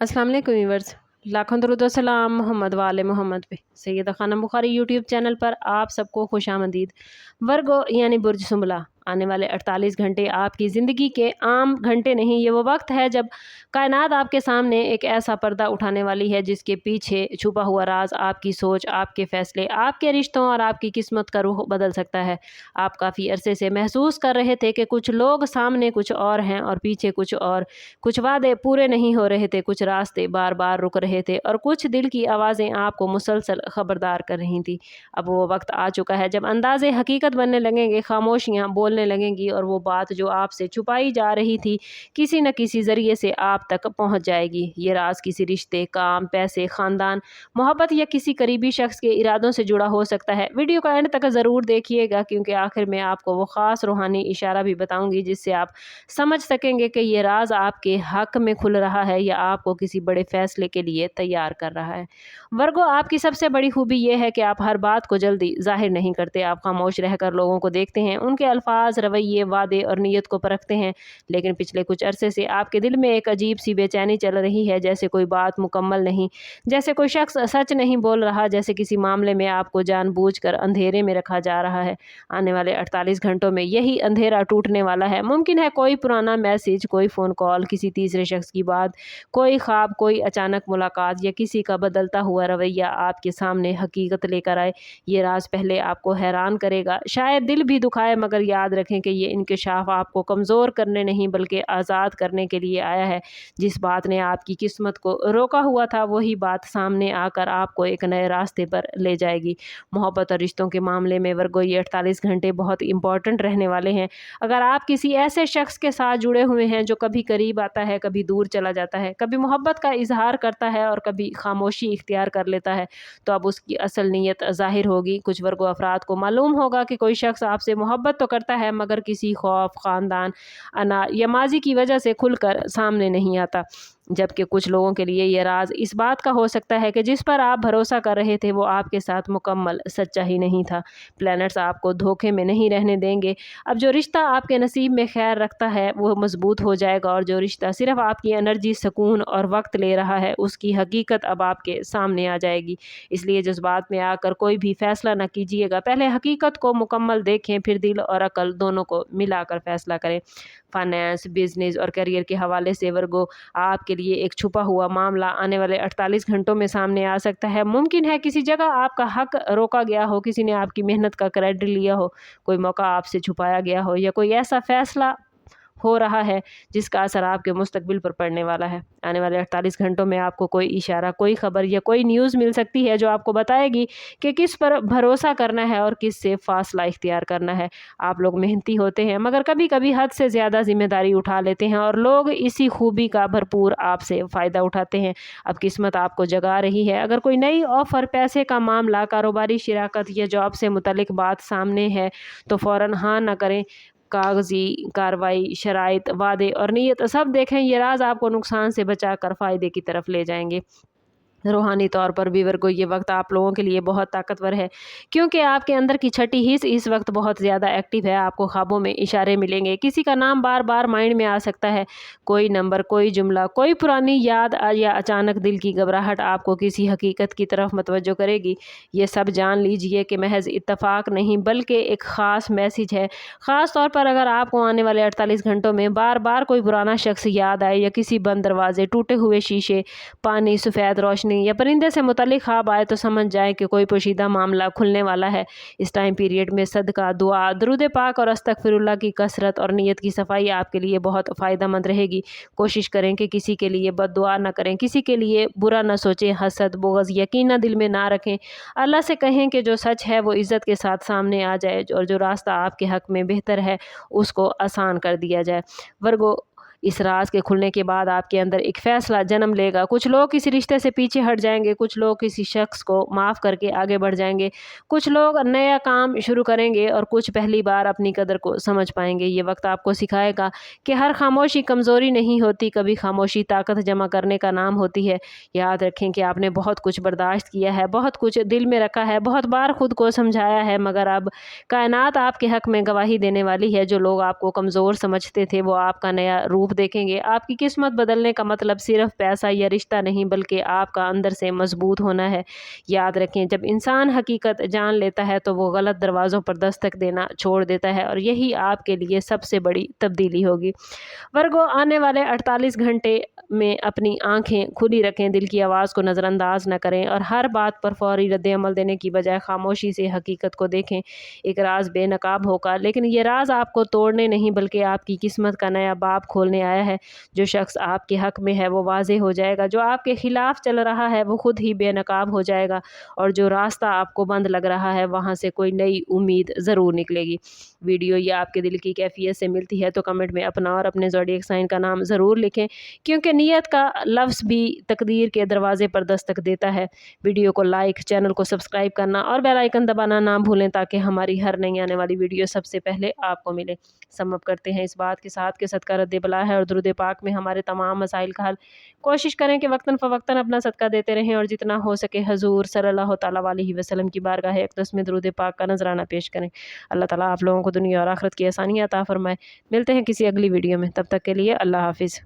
अस्सलाम वालेकुम व्यूअर्स, लाखों दरूद व सलाम मोहम्मद वाले मोहम्मद पे। सैयदा खानम बुखारी यूट्यूब चैनल पर आप सबको खुशामदीद। वर्गो यानी बुर्ज सुंबला, आने वाले 48 घंटे आपकी ज़िंदगी के आम घंटे नहीं, ये वो वक्त है जब कायनात आपके सामने एक ऐसा पर्दा उठाने वाली है जिसके पीछे छुपा हुआ राज आपकी सोच, आपके फ़ैसले, आपके रिश्तों और आपकी किस्मत का रुख बदल सकता है। आप काफ़ी अरसे से महसूस कर रहे थे कि कुछ लोग सामने कुछ और हैं और पीछे कुछ और। कुछ वादे पूरे नहीं हो रहे थे, कुछ रास्ते बार बार रुक रहे थे और कुछ दिल की आवाज़ें आपको मुसलसल ख़बरदार कर रही थी। अब वो वक्त आ चुका है जब अंदाज़े हकीकत बनने लगेंगे, खामोशियाँ बोलने लगेंगी और वो बात जो आपसे छुपाई जा रही थी किसी न किसी ज़रिए से आप तक पहुँच जाएगी। ये राज किसी रिश्ते, काम, पैसे, ख़ानदान, मोहब्बत या किसी करीबी शख्स के इरादों से जुड़ा हो सकता है। वीडियो का एंड तक ज़रूर देखिएगा क्योंकि आखिर में आपको वो ख़ास रूहानी इशारा भी बताऊँगी जिससे आप समझ सकेंगे कि ये राज आपके हक में खुल रहा है या आपको किसी बड़े फैसले के लिए तैयार कर रहा है। वर्गो, आपकी सबसे बड़ी खूबी ये है कि आप हर बात को जल्दी जाहिर नहीं करते। आप खामोश रहकर लोगों को देखते हैं, उनके अल्फाज, रवैये, वादे और नीयत को परखते हैं। लेकिन पिछले कुछ अरसे से आपके दिल में एक अजीब सी बेचैनी चल रही है, जैसे कोई बात मुकम्मल नहीं, जैसे कोई शख्स सच नहीं बोल रहा, जैसे किसी मामले में आपको जानबूझकर अंधेरे में रखा जा रहा है। आने वाले 48 घंटों में यही अंधेरा टूटने वाला है। मुमकिन है कोई पुराना मैसेज, कोई फ़ोन कॉल, किसी तीसरे शख्स की बात, कोई ख्वाब, कोई अचानक मुलाकात या किसी का बदलता हुआ रवैया आपके सामने हकीकत लेकर आए। ये राज पहले आपको हैरान करेगा, शायद दिल भी दुखाए, मगर याद रखें कि ये इंकशाफ आपको कमज़ोर करने नहीं बल्कि आज़ाद करने के लिए आया है। जिस बात ने आपकी किस्मत को रोका हुआ था वही बात सामने आकर आपको एक नए रास्ते पर ले जाएगी। मोहब्बत और रिश्तों के मामले में वर्गो, ये 48 घंटे बहुत इंपॉर्टेंट रहने वाले हैं। अगर आप किसी ऐसे शख्स के साथ जुड़े हुए हैं जो कभी करीब आता है, कभी दूर चला जाता है, कभी मोहब्बत का इजहार करता है और कभी खामोशी इख्तियार कर लेता है, तो अब उसकी असल नीयत ज़ाहिर होगी। कुछ वर्गो अफराद को मालूम होगा कि कोई शख्स आपसे मोहब्बत तो करता है मगर किसी खौफ, ख़ानदान, अना या माजी की वजह से खुलकर सामने नहीं आता। जबकि कुछ लोगों के लिए ये राज इस बात का हो सकता है कि जिस पर आप भरोसा कर रहे थे वो आपके साथ मुकम्मल सच्चा ही नहीं था। प्लैनेट्स आपको धोखे में नहीं रहने देंगे। अब जो रिश्ता आपके नसीब में खैर रखता है वो मजबूत हो जाएगा और जो रिश्ता सिर्फ आपकी एनर्जी, सुकून और वक्त ले रहा है उसकी हकीकत अब आपके सामने आ जाएगी। इसलिए जज्बात में आकर कोई भी फैसला न कीजिएगा, पहले हकीकत को मुकम्मल देखें, फिर दिल और अकल दोनों को मिलाकर फैसला करें। फाइनेंस, बिजनेस और करियर के हवाले से वर्गो, आपके लिए एक छुपा हुआ मामला आने वाले 48 घंटों में सामने आ सकता है। मुमकिन है किसी जगह आपका हक रोका गया हो, किसी ने आपकी मेहनत का क्रेडिट लिया हो, कोई मौका आपसे छुपाया गया हो या कोई ऐसा फैसला हो रहा है जिसका असर आपके मुस्तकबिल पर पड़ने वाला है। आने वाले 48 घंटों में आपको कोई इशारा, कोई खबर या कोई न्यूज़ मिल सकती है जो आपको बताएगी कि किस पर भरोसा करना है और किस से फासला इख्तियार करना है। आप लोग मेहनती होते हैं मगर कभी कभी हद से ज़्यादा जिम्मेदारी उठा लेते हैं और लोग इसी खूबी का भरपूर आपसे फ़ायदा उठाते हैं। अब किस्मत आपको जगा रही है। अगर कोई नई ऑफ़र, पैसे का मामला, कारोबारी शिराकत या जॉब से मुतल्लिक बात सामने है तो फ़ौरन हाँ न करें। कागजी कार्रवाई, शराइत, वादे और नीयत सब देखें। ये राज आपको नुकसान से बचाकर फ़ायदे की तरफ ले जाएंगे। रूहानी तौर पर भी वर्गो, ये वक्त आप लोगों के लिए बहुत ताकतवर है क्योंकि आपके अंदर की छठी हिस्स इस वक्त बहुत ज़्यादा एक्टिव है। आपको ख्वाबों में इशारे मिलेंगे, किसी का नाम बार बार माइंड में आ सकता है, कोई नंबर, कोई जुमला, कोई पुरानी याद या अचानक दिल की घबराहट आपको किसी हकीकत की तरफ मतवज्जो करेगी। ये सब जान लीजिए कि महज इत्तफाक नहीं बल्कि एक ख़ास मैसेज है। ख़ास तौर पर अगर आपको आने वाले 48 घंटों में बार बार कोई पुराना शख्स याद आए या किसी बंद दरवाजे, टूटे हुए शीशे, पानी, सफ़ेद रोशनी या परिंदे से मुतल्लिक ख्वाब आए तो समझ जाएं कि कोई पोशीदा मामला खुलने वाला है। इस टाइम पीरियड में सदका, दुआ, दुरूद पाक और अस्तगफिरुल्लाह की कसरत और नीयत की सफाई आपके लिए बहुत फ़ायदेमंद रहेगी। कोशिश करें कि किसी के लिए बद्दुआ न करें, किसी के लिए बुरा न सोचें, हसद, बुग़्ज़, यकीन दिल में ना रखें। अल्लाह से कहें कि जो सच है वो इज़्ज़त के साथ सामने आ जाए और जो रास्ता आपके हक़ में बेहतर है उसको आसान कर दिया जाए। वर्गो, इस राज के खुलने के बाद आपके अंदर एक फ़ैसला जन्म लेगा। कुछ लोग किसी रिश्ते से पीछे हट जाएंगे, कुछ लोग किसी शख्स को माफ़ करके आगे बढ़ जाएंगे, कुछ लोग नया काम शुरू करेंगे और कुछ पहली बार अपनी कदर को समझ पाएंगे। ये वक्त आपको सिखाएगा कि हर खामोशी कमज़ोरी नहीं होती, कभी खामोशी ताकत जमा करने का नाम होती है। याद रखें कि आपने बहुत कुछ बर्दाश्त किया है, बहुत कुछ दिल में रखा है, बहुत बार खुद को समझाया है, मगर अब कायनात आपके हक़ में गवाही देने वाली है। जो लोग आपको कमज़ोर समझते थे वो आपका नया रूप प्रूफ देखेंगे। आपकी किस्मत बदलने का मतलब सिर्फ पैसा या रिश्ता नहीं बल्कि आपका अंदर से मजबूत होना है। याद रखें, जब इंसान हकीकत जान लेता है तो वो गलत दरवाज़ों पर दस्तक देना छोड़ देता है और यही आपके लिए सबसे बड़ी तब्दीली होगी। वर्गो, आने वाले 48 घंटे में अपनी आंखें खुली रखें, दिल की आवाज़ को नज़रअंदाज न करें और हर बात पर फौरी रद्द-ए-अमल देने की बजाय खामोशी से हकीकत को देखें। एक राज बेनकाब होगा, लेकिन ये राज आपको तोड़ने नहीं बल्कि आपकी किस्मत का नया बाब खोलने आया है। जो शख्स आपके हक में है वो वाज़ेह हो जाएगा, जो आपके खिलाफ चल रहा है वो खुद ही बेनकाब हो जाएगा और जो रास्ता आपको बंद लग रहा है वहाँ से कोई नई उम्मीद ज़रूर निकलेगी। वीडियो ये आपके दिल की कैफियत से मिलती है तो कमेंट में अपना और अपने ज़ोडिएक साइन का नाम ज़रूर लिखें, क्योंकि नीयत का लफ्ज़ भी तकदीर के दरवाजे पर दस्तक देता है। वीडियो को लाइक, चैनल को सब्सक्राइब करना और बेल आइकन दबाना ना भूलें ताकि हमारी हर नई आने वाली वीडियो सबसे पहले आपको मिले। समअप करते हैं इस बात के साथ कि सदका रद्द बला है और दुरूद पाक में हमारे तमाम मसाइल का हल। कोशिश करें कि वक्तन फ़वक्तन अपना सदका देते रहें और जितना हो सके हजूर सल्लल्लाहु तआला अलैहि वसल्लम की बारगाह अक़दस में दुरूद पाक का नजराना पेश करें। अल्लाह ताला आप लोगों को दुनिया और आखिरत की आसानियाँ अता फरमाए। मिलते हैं किसी अगली वीडियो में, तब तक के लिए अल्लाह हाफिज़।